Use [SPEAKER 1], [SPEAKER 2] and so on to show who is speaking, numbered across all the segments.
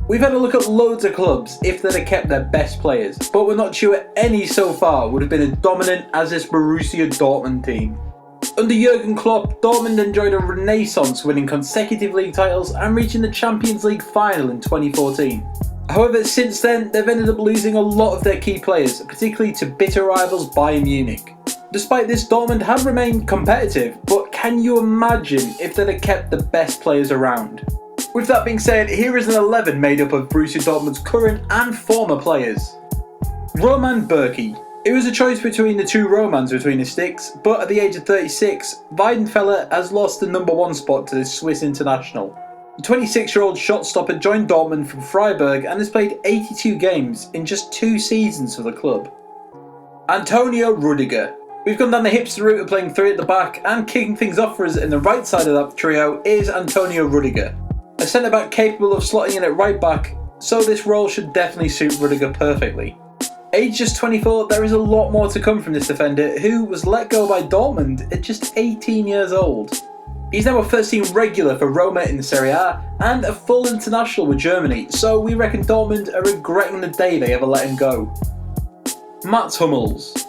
[SPEAKER 1] We've had a look at loads of clubs if they'd have kept their best players, but we're not sure any so far would have been as dominant as this Borussia Dortmund team. Under Jurgen Klopp, Dortmund enjoyed a renaissance, winning consecutive league titles and reaching the Champions League final in 2014. However, since then, they've ended up losing a lot of their key players, particularly to bitter rivals Bayern Munich. Despite this, Dortmund have remained competitive, but can you imagine if they'd have kept the best players around? With that being said, here is an 11 made up of Borussia Dortmund's current and former players. Roman Bürki. It was a choice between the two Romans between his sticks, but at the age of 36, Weidenfeller has lost the number 1 spot to the Swiss international. The 26-year-old shot stopper joined Dortmund from Freiburg and has played 82 games in just 2 seasons for the club. Antonio Rudiger. We've gone down the hipster route of playing 3 at the back, and kicking things off for us in the right side of that trio is Antonio Rudiger. A centre-back capable of slotting in at right back, so this role should definitely suit Rudiger perfectly. Aged just 24, there is a lot more to come from this defender, who was let go by Dortmund at just 18 years old. He's now a first-team regular for Roma in the Serie A, and a full international with Germany, so we reckon Dortmund are regretting the day they ever let him go. Mats Hummels.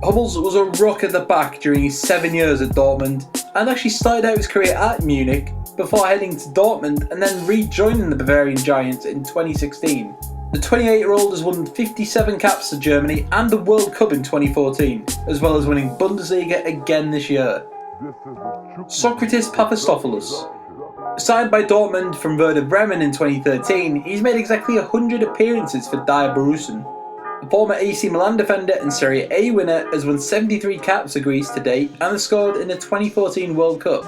[SPEAKER 1] Hummels was a rock at the back during his 7 years at Dortmund, and actually started out his career at Munich, before heading to Dortmund and then rejoining the Bavarian Giants in 2016. The 28-year-old has won 57 caps for Germany and the World Cup in 2014, as well as winning Bundesliga again this year. Sokratis Papastopoulos. Signed by Dortmund from Werder Bremen in 2013, he's made exactly 100 appearances for Dire Borussen. The former AC Milan defender and Serie A winner has won 73 caps for Greece to date and has scored in the 2014 World Cup.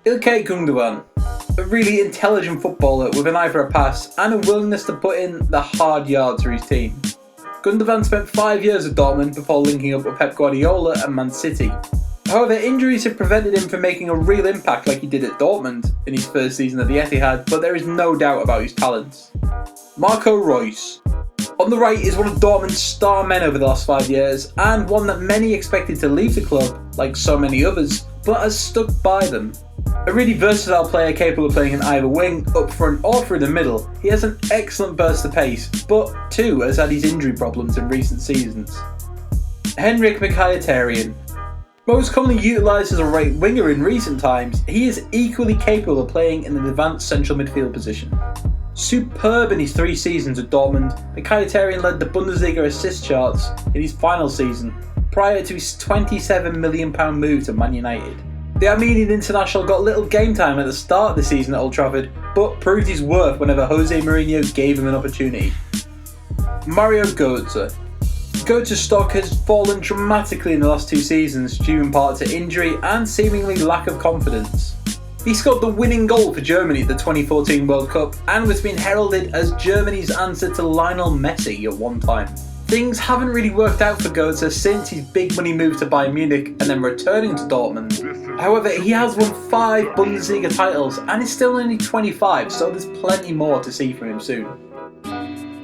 [SPEAKER 1] Ilkay Gundogan, a really intelligent footballer with an eye for a pass and a willingness to put in the hard yards for his team. Gundogan spent 5 years at Dortmund before linking up with Pep Guardiola and Man City. However, injuries have prevented him from making a real impact like he did at Dortmund in his first season at the Etihad, but there is no doubt about his talents. Marco Reus. On the right is one of Dortmund's star men over the last 5 years, and one that many expected to leave the club, like so many others, but has stuck by them. A really versatile player capable of playing in either wing, up front or through the middle, he has an excellent burst of pace, but too has had his injury problems in recent seasons. Henrik Mkhitaryan. Most commonly utilised as a right winger in recent times, he is equally capable of playing in an advanced central midfield position. Superb in his 3 seasons at Dortmund, Mkhitaryan led the Bundesliga assist charts in his final season, prior to his £27 million move to Man United. The Armenian international got little game time at the start of the season at Old Trafford, but proved his worth whenever Jose Mourinho gave him an opportunity. Mario Götze. Götze's stock has fallen dramatically in the last 2 seasons due in part to injury and seemingly lack of confidence. He scored the winning goal for Germany at the 2014 World Cup and was being heralded as Germany's answer to Lionel Messi at one time. Things haven't really worked out for Götze since his big money move to Bayern Munich and then returning to Dortmund. However, he has won 5 Bundesliga titles and is still only 25, so there's plenty more to see from him soon.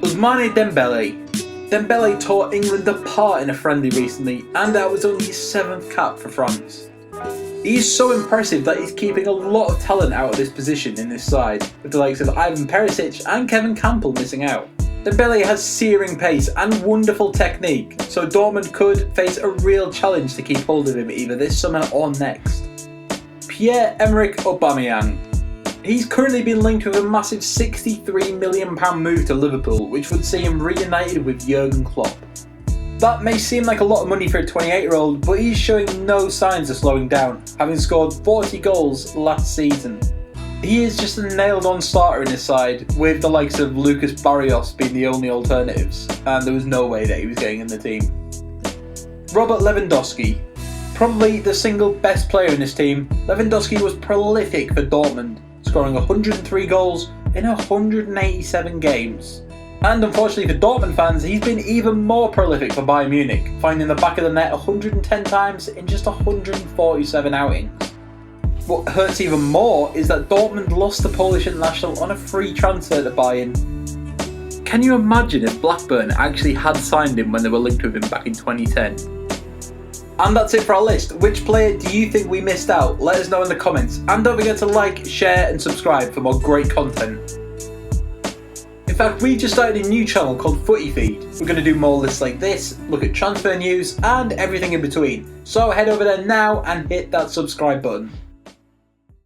[SPEAKER 1] Ousmane Dembele. Dembele tore England apart in a friendly recently, and that was only his 7th cap for France. He is so impressive that he's keeping a lot of talent out of this position in this side, with the likes of Ivan Perisic and Kevin Campbell missing out. Dembele has searing pace and wonderful technique, so Dortmund could face a real challenge to keep hold of him either this summer or next. Pierre-Emerick Aubameyang. He's currently been linked with a massive £63 million move to Liverpool, which would see him reunited with Jurgen Klopp. That may seem like a lot of money for a 28-year-old, but he's showing no signs of slowing down, having scored 40 goals last season. He is just a nailed-on starter in his side, with the likes of Lucas Barrios being the only alternatives, and there was no way that he was getting in the team. Robert Lewandowski. Probably the single best player in this team, Lewandowski was prolific for Dortmund, scoring 103 goals in 187 games. And unfortunately for Dortmund fans, he's been even more prolific for Bayern Munich, finding the back of the net 110 times in just 147 outings. What hurts even more is that Dortmund lost the Polish international on a free transfer to Bayern. Can you imagine if Blackburn actually had signed him when they were linked with him back in 2010? And that's it for our list. Which player do you think we missed out? Let us know in the comments. And don't forget to like, share and subscribe for more great content. In fact, we've just started a new channel called Footy Feed. We're going to do more lists like this, look at transfer news and everything in between. So head over there now and hit that subscribe button.